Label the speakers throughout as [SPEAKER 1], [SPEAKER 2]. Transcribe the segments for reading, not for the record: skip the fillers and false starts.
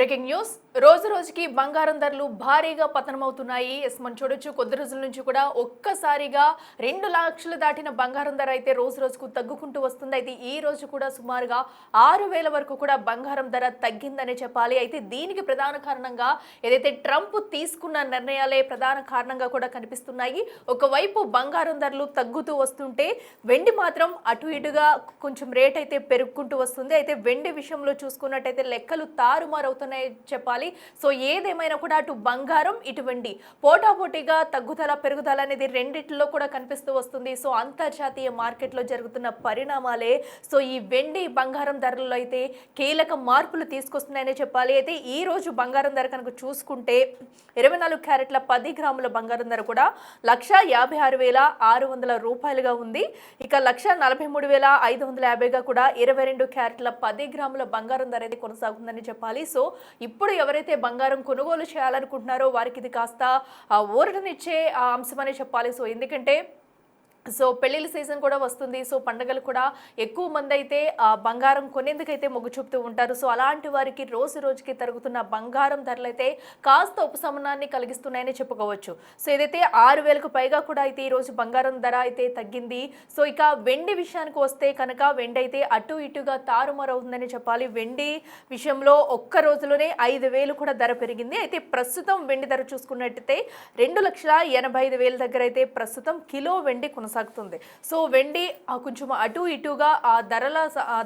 [SPEAKER 1] Breaking news రోజు రోజుకి బంగారం ధరలు భారీగా పతనమవుతున్నాయి. మనం చూడొచ్చు కొద్ది రోజుల నుంచి కూడా ఒక్కసారిగా 2 లక్షలు దాటిన బంగారం ధర అయితే రోజు రోజుకు తగ్గుకుంటూ వస్తుంది. అయితే ఈ రోజు కూడా సుమారుగా 6,000 వరకు కూడా బంగారం ధర తగ్గిందనే చెప్పాలి. అయితే దీనికి ప్రధాన కారణంగా ఏదైతే ట్రంప్ తీసుకున్న నిర్ణయాలే ప్రధాన కారణంగా కూడా కనిపిస్తున్నాయి. ఒకవైపు బంగారం ధరలు తగ్గుతూ వస్తుంటే వెండి మాత్రం అటు ఇటుగా కొంచెం రేట్ అయితే పెరుగుకుంటూ వస్తుంది. అయితే వెండి విషయంలో చూసుకున్నట్టయితే లెక్కలు తారుమారవుతున్నాయి చెప్పాలి. సో ఏదేమైనా కూడా అటు బంగారం ఇటు వెండి పోటాపోటీగా తగ్గుదల పెరుగుదల అనేది రెండిట్లో కూడా కనిపిస్తూ వస్తుంది. సో అంతర్జాతీయ మార్కెట్లో జరుగుతున్న పరిణామాలే సో ఈ వెండి బంగారం ధరల్లో అయితే కీలక మార్పులు తీసుకొస్తున్నాయని చెప్పాలి. అయితే ఈ రోజు బంగారం ధర కనుక చూసుకుంటే 24 క్యారెట్ల 10 గ్రాముల బంగారం ధర కూడా 1,56,600 రూపాయలుగా ఉంది. ఇక 1,43,550గా కూడా 22 క్యారెట్ల 10 గ్రాముల బంగారం ధర అయితే కొనసాగుతుందని చెప్పాలి. సో ఇప్పుడు ఎవరైతే బంగారం కొనుగోలు చేయాలనుకుంటున్నారో వారికి ఇది కాస్త ఊరటనిచ్చే అంశమనే చెప్పాలి. సో ఎందుకంటే పెళ్లిళ్ళ సీజన్ కూడా వస్తుంది. సో పండుగలు కూడా ఎక్కువ మంది అయితే బంగారం కొనేందుకైతే మొగ్గు చూపుతూ ఉంటారు. సో అలాంటి వారికి రోజు రోజుకి తరుగుతున్న బంగారం ధరలు అయితే కాస్త ఉపశమనాన్ని కలిగిస్తున్నాయని చెప్పుకోవచ్చు. సో ఏదైతే 6,000కు పైగా కూడా అయితే ఈరోజు బంగారం ధర అయితే తగ్గింది. సో ఇక వెండి విషయానికి వస్తే కనుక వెండి అయితే అటు ఇటుగా తారుమారవుతుందని చెప్పాలి. వెండి విషయంలో ఒక్క రోజులోనే 5,000 కూడా ధర పెరిగింది. అయితే ప్రస్తుతం వెండి ధర చూసుకున్నట్టయితే 2,85,000 దగ్గర అయితే ప్రస్తుతం కిలో వెండి సాగుతుంది. సో వెండి కొంచెం అటు ఇటుగా ఆ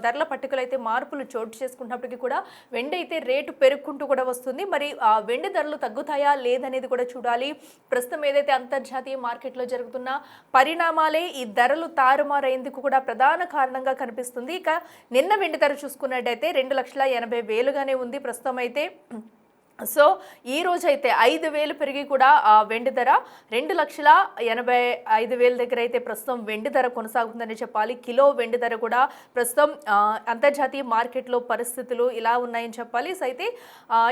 [SPEAKER 1] ధరల పట్టికలు అయితే మార్పులు చోటు చేసుకున్నప్పటికీ కూడా వెండి అయితే రేటు పెరుగుకుంటూ కూడా వస్తుంది. మరి ఆ వెండి ధరలు తగ్గుతాయా లేదనేది కూడా చూడాలి. ప్రస్తుతం ఏదైతే అంతర్జాతీయ మార్కెట్లో జరుగుతున్న పరిణామాలే ఈ ధరలు తారుమారేందుకు కూడా ప్రధాన కారణంగా కనిపిస్తుంది. ఇక నిన్న వెండి ధర చూసుకున్నట్టయితే 2,80,000గానే ఉంది ప్రస్తుతం అయితే. సో ఈ రోజు అయితే 5,000 పెరిగి కూడా వెండి ధర 2,85,000 దగ్గర అయితే ప్రస్తుతం వెండి ధర కొనసాగుతుందని చెప్పాలి. కిలో వెండి ధర కూడా ప్రస్తుతం అంతర్జాతీయ మార్కెట్లో పరిస్థితులు ఇలా ఉన్నాయని చెప్పాలి. సో అయితే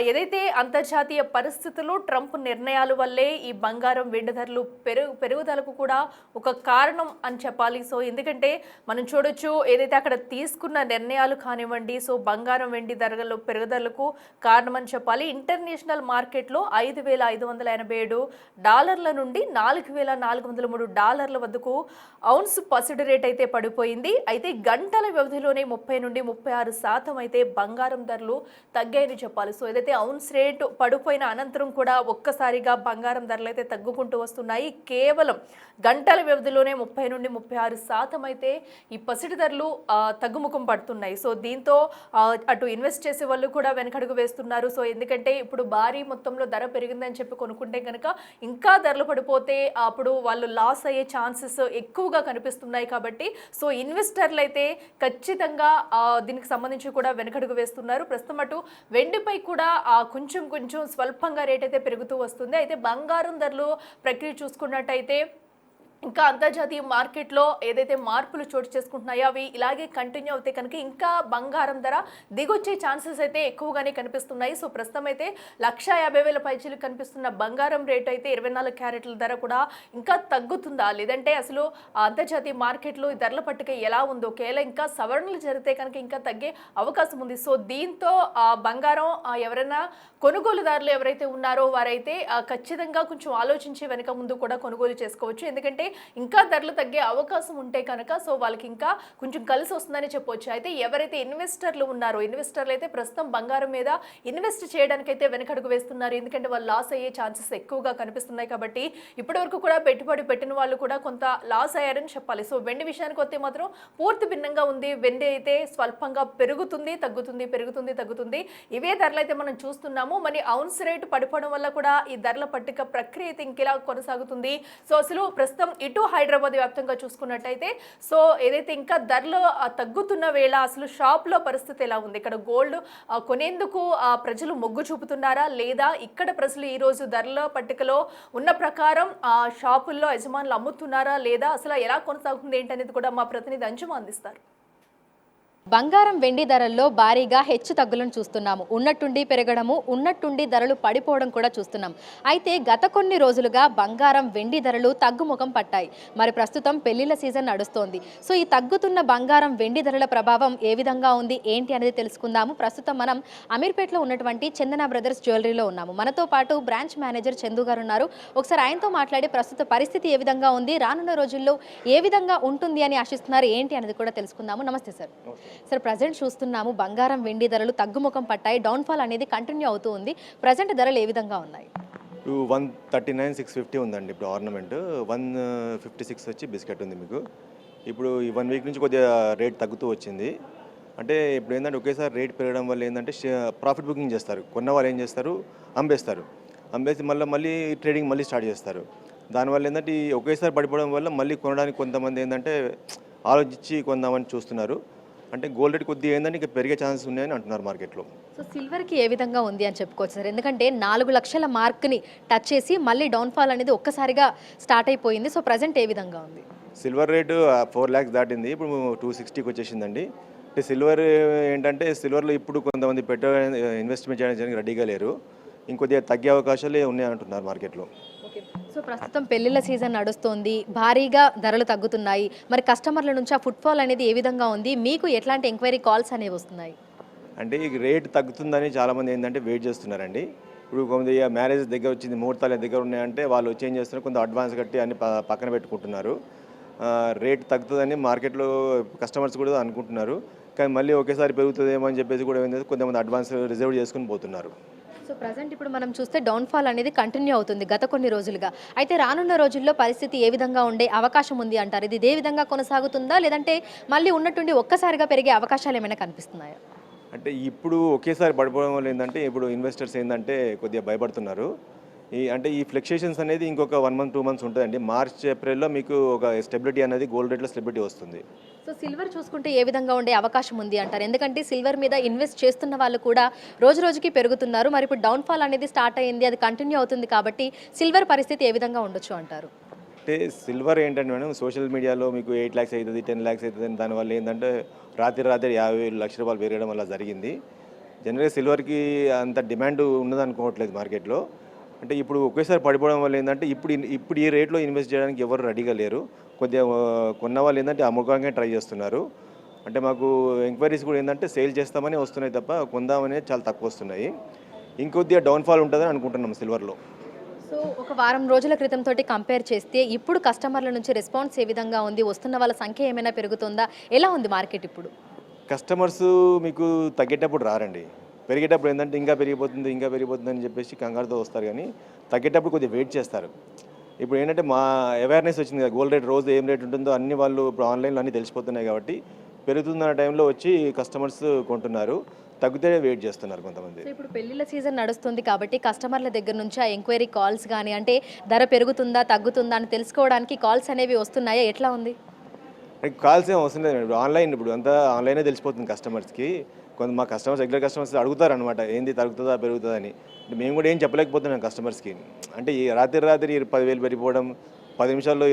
[SPEAKER 1] ఏదైతే అంతర్జాతీయ పరిస్థితులు ట్రంప్ నిర్ణయాల వల్లే ఈ బంగారం వెండి ధరలు పెరుగుదలకు కూడా ఒక కారణం అని చెప్పాలి. సో ఎందుకంటే మనం చూడొచ్చు ఏదైతే అక్కడ తీసుకున్న నిర్ణయాలు కానివ్వండి, సో బంగారం వెండి ధరలు పెరుగుదలకు కారణం అని చెప్పాలి. ఇంటర్నేషనల్ మార్కెట్లో $5,587 నుండి $4,403 వద్దకు ఔన్స్ పసిడి రేట్ అయితే పడిపోయింది. అయితే గంటల వ్యవధిలోనే 30 నుండి 36% అయితే బంగారం ధరలు తగ్గాయని చెప్పాలి. సో ఏదైతే ఔన్స్ రేటు పడిపోయిన అనంతరం కూడా ఒక్కసారిగా బంగారం ధరలు అయితే తగ్గుకుంటూ వస్తున్నాయి. కేవలం గంటల వ్యవధిలోనే 30 నుండి 36% అయితే ఈ పసిడి ధరలు తగ్గుముఖం పడుతున్నాయి. సో దీంతో అటు ఇన్వెస్ట్ చేసే వాళ్ళు కూడా వెనకడుగు వేస్తున్నారు. సో ఎందుకంటే ఇప్పుడు భారీ మొత్తంలో ధర పెరిగిందని చెప్పి కొనుక్కుంటే కనుక ఇంకా ధరలు పడిపోతే అప్పుడు వాళ్ళు లాస్ అయ్యే ఛాన్సెస్ ఎక్కువగా కనిపిస్తున్నాయి. కాబట్టి సో ఇన్వెస్టర్లు అయితే ఖచ్చితంగా దీనికి సంబంధించి కూడా వెనకడుగు వేస్తున్నారు. ప్రస్తుతం అటు వెండిపై కూడా కొంచెం స్వల్పంగా రేట్ అయితే పెరుగుతూ వస్తుంది. అయితే బంగారం ధరలు ప్రక్రియ చూసుకున్నట్టయితే ఇంకా అంతర్జాతీయ మార్కెట్లో ఏదైతే మార్పులు చోటు చేసుకుంటున్నాయో అవి ఇలాగే కంటిన్యూ అవుతే కనుక ఇంకా బంగారం ధర దిగొచ్చే ఛాన్సెస్ అయితే ఎక్కువగానే కనిపిస్తున్నాయి. సో ప్రస్తుతం అయితే 1,50,000 పైచీలు కనిపిస్తున్న బంగారం రేటు అయితే 24 క్యారెట్ల ధర కూడా ఇంకా తగ్గుతుందా, లేదంటే అసలు అంతర్జాతీయ మార్కెట్లో ఈ ధరల పట్టిక ఎలా ఉందో, ఒకవేళ ఇంకా సవరణలు జరిగితే కనుక ఇంకా తగ్గే అవకాశం ఉంది. సో దీంతో బంగారం ఎవరైనా కొనుగోలుదారులు ఎవరైతే ఉన్నారో వారైతే ఖచ్చితంగా కొంచెం ఆలోచించి వెనక ముందు కూడా కొనుగోలు చేసుకోవచ్చు. ఎందుకంటే ఇంకా ధరలు తగ్గే అవకాశం ఉంటే కనుక సో వాళ్ళకి ఇంకా కొంచెం కలిసి వస్తుందని చెప్పొచ్చు. అయితే ఎవరైతే ఇన్వెస్టర్లు ఉన్నారో ఇన్వెస్టర్లు అయితే ప్రస్తుతం బంగారం మీద ఇన్వెస్ట్ చేయడానికైతే వెనకడుగు వేస్తున్నారు. ఎందుకంటే వాళ్ళు లాస్ అయ్యే ఛాన్సెస్ ఎక్కువగా కనిపిస్తున్నాయి. కాబట్టి ఇప్పటివరకు కూడా పెట్టుబడి పెట్టిన వాళ్ళు కూడా కొంత లాస్ అయ్యారని చెప్పాలి. సో వెండి విషయానికి వస్తే మాత్రం పూర్తి భిన్నంగా ఉంది. వెండి అయితే స్వల్పంగా పెరుగుతుంది, తగ్గుతుంది, పెరుగుతుంది, తగ్గుతుంది. ఇవే ధరలు అయితే మనం చూస్తున్నాము. మరి ఔన్స్ రేటు పడిపోవడం వల్ల కూడా ఈ ధరల పట్టిక ప్రక్రియ అయితే ఇంకెలా కొనసాగుతుంది. సో అసలు ప్రస్తుతం ఇటు హైదరాబాద్ వ్యాప్తంగా చూసుకున్నట్టయితే సో ఏదైతే ఇంకా ధరలు తగ్గుతున్న వేళ అసలు షాప్లో పరిస్థితి ఎలా ఉంది, ఇక్కడ గోల్డ్ కొనేందుకు ప్రజలు మొగ్గు చూపుతున్నారా లేదా, ఇక్కడ ప్రజలు ఈరోజు ధరల పట్టికలో ఉన్న ప్రకారం షాపుల్లో యజమానులు అమ్ముతున్నారా లేదా, అసలు ఎలా కొనసాగుతుంది ఏంటనేది కూడా మా ప్రతినిధి అంజుమ అందిస్తారు.
[SPEAKER 2] బంగారం వెండి ధరల్లో భారీగా హెచ్చు తగ్గులను చూస్తున్నాము. ఉన్నట్టుండి పెరగడము, ఉన్నట్టుండి ధరలు పడిపోవడం కూడా చూస్తున్నాం. అయితే గత కొన్ని రోజులుగా బంగారం వెండి ధరలు తగ్గుముఖం పట్టాయి. మరి ప్రస్తుతం పెళ్లిళ్ల సీజన్ నడుస్తోంది. సో ఈ తగ్గుతున్న బంగారం వెండి ధరల ప్రభావం ఏ విధంగా ఉంది ఏంటి అనేది తెలుసుకుందాము. ప్రస్తుతం మనం అమీర్పేటలో ఉన్నటువంటి చందన బ్రదర్స్ జ్యువెలరీలో ఉన్నాము. మనతో పాటు బ్రాంచ్ మేనేజర్ చందు గారు ఉన్నారు. ఒకసారి ఆయనతో మాట్లాడి ప్రస్తుత పరిస్థితి ఏ విధంగా ఉంది, రానున్న రోజుల్లో ఏ విధంగా ఉంటుంది అని ఆశిస్తున్నారు ఏంటి అనేది కూడా తెలుసుకుందాము. నమస్తే సార్. సార్, ప్రజెంట్ చూస్తున్నాము బంగారం వెండి ధరలు తగ్గుముఖం పట్టాయి. డౌన్ఫాల్ అనేది కంటిన్యూ అవుతూ ఉంది. ప్రజెంట్ ధరలు ఏ విధంగా ఉన్నాయి?
[SPEAKER 3] 139,650 ఉందండి ఇప్పుడు ఆర్నమెంట్. 156 వచ్చి బిస్కెట్ ఉంది మీకు. ఇప్పుడు ఈ 1 వీక్ నుంచి కొద్దిగా రేట్ తగ్గుతూ వచ్చింది. అంటే ఇప్పుడు ఏంటంటే ఒకేసారి రేట్ పెరగడం వల్ల ఏంటంటే ప్రాఫిట్ బుకింగ్ చేస్తారు. కొన్న వాళ్ళు ఏం చేస్తారు, అమ్మేసి మళ్ళీ ట్రేడింగ్ మళ్ళీ స్టార్ట్ చేస్తారు. దానివల్ల ఏంటంటే ఈ ఒకేసారి పడిపోవడం వల్ల మళ్ళీ కొనడానికి కొంతమంది ఏంటంటే ఆలోచించి కొందామని చూస్తున్నారు. అంటే గోల్డ్ రేట్ కొద్దిగా ఏంటంటే ఇంకా పెరిగే ఛాన్సెస్ ఉన్నాయని అంటున్నారు మార్కెట్లో.
[SPEAKER 2] సో సిల్వర్కి ఏ విధంగా ఉంది అని చెప్పుకోవచ్చు సార్? ఎందుకంటే 4 లక్షల మార్క్ని టచ్ చేసి మళ్ళీ డౌన్ఫాల్ అనేది ఒక్కసారిగా స్టార్ట్ అయిపోయింది. సో ప్రజెంట్ ఏ విధంగా ఉంది?
[SPEAKER 3] సిల్వర్ రేటు 4 lakhs దాటింది. ఇప్పుడు 260కి వచ్చేసిందండి. అంటే సిల్వర్ ఏంటంటే సిల్వర్లో ఇప్పుడు కొంతమంది ఇన్వెస్ట్మెంట్ చేయడానికి రెడీగా లేరు. ఇంకొద్దిగా తగ్గే అవకాశాలే ఉన్నాయంటున్నారు మార్కెట్లో.
[SPEAKER 2] సో ప్రస్తుతం పెళ్లిళ్ళ సీజన్ నడుస్తోంది, భారీగా ధరలు తగ్గుతున్నాయి. మరి కస్టమర్ల నుంచి ఆ ఫుట్ఫాల్ అనేది ఏ విధంగా ఉంది? మీకు ఎట్లాంటి ఎంక్వైరీ కాల్స్ అనేవి వస్తున్నాయి?
[SPEAKER 3] అంటే ఈ రేట్ తగ్గుతుందని చాలామంది ఏంటంటే వెయిట్ చేస్తున్నారండి. ఇప్పుడు కొద్దిగా మ్యారేజ్ దగ్గర వచ్చింది, ముహూర్తాల దగ్గర ఉన్నాయంటే వాళ్ళు చేంజ్ చేస్తున్నారు, కొంత అడ్వాన్స్ కట్టి అన్ని పక్కన పెట్టుకుంటున్నారు. రేట్ తగ్గుతుందని మార్కెట్లో కస్టమర్స్ కూడా అనుకుంటున్నారు. కానీ మళ్ళీ ఒకేసారి పెరుగుతుందేమో అని చెప్పేసి కూడా ఏంటంటే కొంతమంది అడ్వాన్స్ రిజర్వ్ చేసుకుని పోతున్నారు.
[SPEAKER 2] సో ప్రజెంట్ ఇప్పుడు మనం చూస్తే డౌన్ఫాల్ అనేది కంటిన్యూ అవుతుంది గత కొన్ని రోజులుగా. అయితే రానున్న రోజుల్లో పరిస్థితి ఏ విధంగా ఉండే అవకాశం ఉంది అంటారు? ఇది ఇదే విధంగా కొనసాగుతుందా, లేదంటే మళ్ళీ ఉన్నట్టుండి ఒక్కసారిగా పెరిగే అవకాశాలు ఏమైనా కనిపిస్తున్నాయా?
[SPEAKER 3] అంటే ఇప్పుడు ఒకేసారి పడిపోవడం వల్ల ఏంటంటే ఇప్పుడు ఇన్వెస్టర్స్ ఏంటంటే కొద్దిగా భయపడుతున్నారు. ఈ ఫ్లక్చుయేషన్స్ అనేది ఇంకొక 1 month 2 months ఉంటుందండి. మార్చ్ ఏప్రిల్లో మీకు ఒక స్టెబిలిటీ అనేది గోల్డ్ రేట్లో స్టెబిలిటీ వస్తుంది.
[SPEAKER 2] సో సిల్వర్ చూసుకుంటే ఏ విధంగా ఉండే అవకాశం ఉంది అంటారు? ఎందుకంటే సిల్వర్ మీద ఇన్వెస్ట్ చేస్తున్న వాళ్ళు కూడా రోజు రోజుకి పెరుగుతున్నారు. మరి ఇప్పుడు డౌన్ఫాల్ అనేది స్టార్ట్ అయ్యింది, అది కంటిన్యూ అవుతుంది కాబట్టి సిల్వర్ పరిస్థితి ఏ విధంగా ఉండొచ్చు అంటారు?
[SPEAKER 3] అంటే సిల్వర్ ఏంటంటే మేడం సోషల్ మీడియాలో మీకు 8 lakhs అవుతుంది, 10 lakhs అవుతుంది అని దానివల్ల ఏంటంటే రాత్రి 50 లక్షల రూపాయలు పెరగడం వల్ల జరిగింది. జనరల్గా సిల్వర్కి అంత డిమాండ్ ఉన్నదనుకోవట్లేదు మార్కెట్లో. అంటే ఇప్పుడు ఒకేసారి పడిపోవడం వల్ల ఏంటంటే ఇప్పుడు ఈ రేట్లో ఇన్వెస్ట్ చేయడానికి ఎవరు రెడీగా లేరు. కొద్దిగా కొన్న వాళ్ళు ఏంటంటే అమ్మకంగా ట్రై చేస్తున్నారు. అంటే మాకు ఎంక్వైరీస్ కూడా ఏంటంటే సేల్ చేస్తామని వస్తున్నాయి తప్ప కొందామనే చాలా తక్కువ వస్తున్నాయి. ఇంకొద్దిగా డౌన్ఫాల్ ఉంటుందని అనుకుంటున్నాం సిల్వర్లో.
[SPEAKER 2] సో ఒక వారం రోజుల క్రితం తోటి కంపేర్ చేస్తే ఇప్పుడు కస్టమర్ల నుంచి రెస్పాన్స్ ఏ విధంగా ఉంది? వస్తున్న వాళ్ళ సంఖ్య ఏమైనా పెరుగుతుందా? ఎలా ఉంది మార్కెట్ ఇప్పుడు?
[SPEAKER 3] కస్టమర్స్ మీకు తగ్గేటప్పుడు రారండి. పెరిగేటప్పుడు ఏంటంటే ఇంకా పెరిగిపోతుంది అని చెప్పేసి కంగారుతో వస్తారు. కానీ తగ్గేటప్పుడు కొద్దిగా వెయిట్ చేస్తారు. ఇప్పుడు ఏంటంటే మా అవేర్నెస్ వచ్చింది కదా, గోల్డ్ రేట్ రోజు ఏం రేట్ ఉంటుందో అన్ని వాళ్ళు ఇప్పుడు ఆన్లైన్లో అన్నీ తెలిసిపోతున్నాయి కాబట్టి పెరుగుతున్న టైంలో వచ్చి కస్టమర్స్ కొంటున్నారు. తగ్గితే వెయిట్ చేస్తున్నారు కొంతమంది.
[SPEAKER 2] ఇప్పుడు పెళ్లిళ్ళ సీజన్ నడుస్తుంది కాబట్టి కస్టమర్ల దగ్గర నుంచి ఆ ఎంక్వైరీ కాల్స్ కానీ, అంటే ధర పెరుగుతుందా తగ్గుతుందా అని తెలుసుకోవడానికి కాల్స్ అనేవి వస్తున్నాయా? ఎట్లా ఉంది?
[SPEAKER 3] కాల్స్ ఏం అవసరం లేదు. ఇప్పుడు అంతా ఆన్లైనే తెలిసిపోతుంది కస్టమర్స్కి. మా కస్టమర్స్ రెగ్యులర్ కస్టమర్స్ అడుగుతారు అనమాట, ఏంది తగ్గుతుందా పెరుగుతుందా అని. మేము కూడా ఏం చెప్పలేకపోతున్నాం కస్టమర్స్కి. అంటే ఈ రాత్రి 10,000 పెరిగిపోవడం, 10 నిమిషాల్లో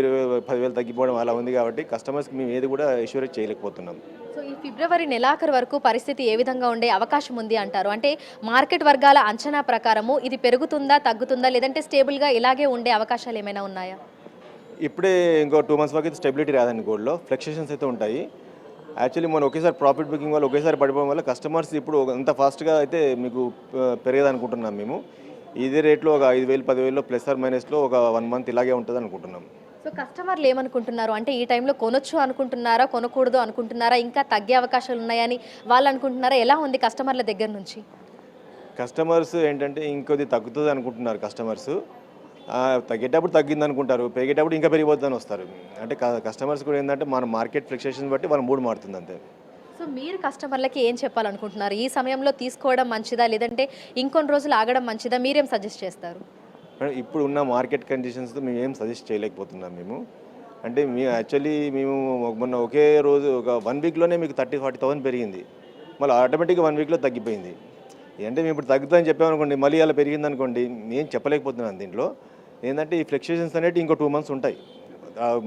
[SPEAKER 3] 10,000 తగ్గిపోవడం అలా ఉంది కాబట్టి కస్టమర్స్కి మేము ఏది కూడా ఎష్యూరేట్ చేయలేకపోతున్నాం.
[SPEAKER 2] సో ఈ ఫిబ్రవరి నెలాఖరు వరకు పరిస్థితి ఏ విధంగా ఉండే అవకాశం ఉంది అంటారు? అంటే మార్కెట్ వర్గాల అంచనా ప్రకారము ఇది పెరుగుతుందా తగ్గుతుందా, లేదంటే స్టేబుల్గా ఇలాగే ఉండే అవకాశాలు ఏమైనా ఉన్నాయా?
[SPEAKER 3] ఇప్పుడే ఇంకో 2 months వరకు అయితే స్టెబిలిటీ రాదండి. గోల్డ్లో ఫ్లక్చుయేషన్స్ అయితే ఉంటాయి. యాక్చువల్లీ మనం ఒకేసారి ప్రాఫిట్ బుకింగ్ వల్ల ఒకేసారి పడిపోవడం వల్ల కస్టమర్స్ ఇప్పుడు అంత ఫాస్ట్గా అయితే మీకు పెరగదనుకుంటున్నాం మేము. ఇదే రేట్లో ఒక 5,000 10,000 ప్లస్ ఆర్ మైనస్లో ఒక 1 month ఇలాగే ఉంటుంది అనుకుంటున్నాం.
[SPEAKER 2] సో కస్టమర్లు ఏమనుకుంటున్నారు? అంటే ఈ టైంలో కొనొచ్చు అనుకుంటున్నారా, కొనకూడదు అనుకుంటున్నారా, ఇంకా తగ్గే అవకాశాలు ఉన్నాయని వాళ్ళు అనుకుంటున్నారా? ఎలా ఉంది కస్టమర్ల దగ్గర నుంచి?
[SPEAKER 3] కస్టమర్స్ ఏంటంటే ఇంకొద్ది తగ్గుతుంది అనుకుంటున్నారు కస్టమర్స్. తగ్గేటప్పుడు తగ్గింది అనుకుంటారు, పెరిగేటప్పుడు ఇంకా పెరిగిపోతుందని వస్తారు. అంటే కస్టమర్స్ కూడా ఏంటంటే మన మార్కెట్ ఫ్లక్చుయేషన్ బట్టి వాళ్ళ మూడ్ మారుతుంది అంతే.
[SPEAKER 2] సో మీరు కస్టమర్లకి ఏం చెప్పాలనుకుంటున్నారు? ఈ సమయంలో తీసుకోవడం మంచిదా, లేదంటే ఇంకొన్ని రోజులు ఆగడం మంచిదా? మీరేం సజెస్ట్ చేస్తారు?
[SPEAKER 3] ఇప్పుడు ఉన్న మార్కెట్ కండిషన్స్తో మేము ఏం సజెస్ట్ చేయలేకపోతున్నాం మేము. అంటే మేము మొన్న ఒకే రోజు ఒక 1 weekలోనే మీకు 30,000-40,000 పెరిగింది. మళ్ళీ ఆటోమేటిక్గా 1 weekలో తగ్గిపోయింది. అంటే మేము ఇప్పుడు తగ్గుతుందని చెప్పామనుకోండి, మళ్ళీ అలా పెరిగింది అనుకోండి, నేను చెప్పలేకపోతున్నాను. దీంట్లో ఏంటంటే ఈ ఫ్లక్చుయేషన్స్ అనేవి ఇంకో 2 months ఉంటాయి.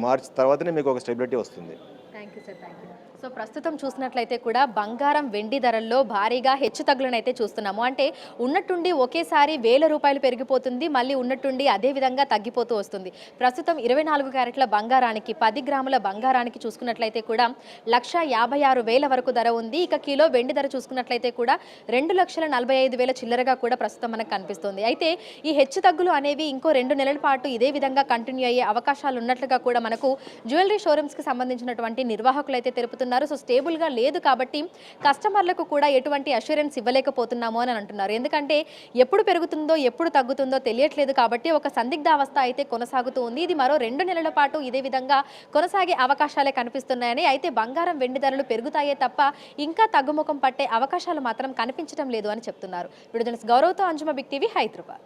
[SPEAKER 3] మార్చ్ తర్వాతనే మీకు ఒక స్టెబిలిటీ వస్తుంది.
[SPEAKER 2] Thank you sir, thank you. So ప్రస్తుతం చూసినట్లయితే కూడా బంగారం వెండి ధరల్లో భారీగా హెచ్చుతగ్గులను అయితే చూస్తున్నాము. అంటే ఉన్నట్టుండి ఒకేసారి రూపాయలు పెరిగిపోతుంది, మళ్ళీ ఉన్నట్టుండి అదే విధంగా తగ్గిపోతూ వస్తుంది. ప్రస్తుతం 24 క్యారెట్ల బంగారానికి 10 గ్రాముల బంగారానికి చూసుకున్నట్లయితే కూడా 1,56,000 వరకు ధర ఉంది. ఇక కిలో వెండి ధర చూసుకున్నట్లయితే కూడా 2,45,000 చిల్లరగా కూడా ప్రస్తుతం మనకు కనిపిస్తుంది. అయితే ఈ హెచ్చుతగ్గులు అనేవి ఇంకో 2 నెలల పాటు ఇదే విధంగా కంటిన్యూ అయ్యే అవకాశాలు ఉన్నట్లుగా కూడా మనకు జ్యువెలరీ షోరూమ్స్కి సంబంధించినటువంటి నిర్వాహకులు అయితే తెలుపుతున్నారు. సో స్టేబుల్గా లేదు కాబట్టి కస్టమర్లకు కూడా ఎటువంటి అష్యూరెన్స్ ఇవ్వలేకపోతున్నాము అని అంటున్నారు. ఎందుకంటే ఎప్పుడు పెరుగుతుందో ఎప్పుడు తగ్గుతుందో తెలియట్లేదు కాబట్టి ఒక సందిగ్ధావస్థ అయితే కొనసాగుతూ ఉంది. ఇది మరో 2 నెలల పాటు ఇదే విధంగా కొనసాగే అవకాశాలే కనిపిస్తున్నాయని, అయితే బంగారం వెండి ధరలు పెరుగుతాయే తప్ప ఇంకా తగ్గుముఖం పట్టే అవకాశాలు మాత్రం కనిపించడం లేదు అని చెప్తున్నారు. వీడియో జర్నలిస్ట్ గౌరవ్తో అంజుమ, బిగ్ టీవీ, హైదరాబాద్.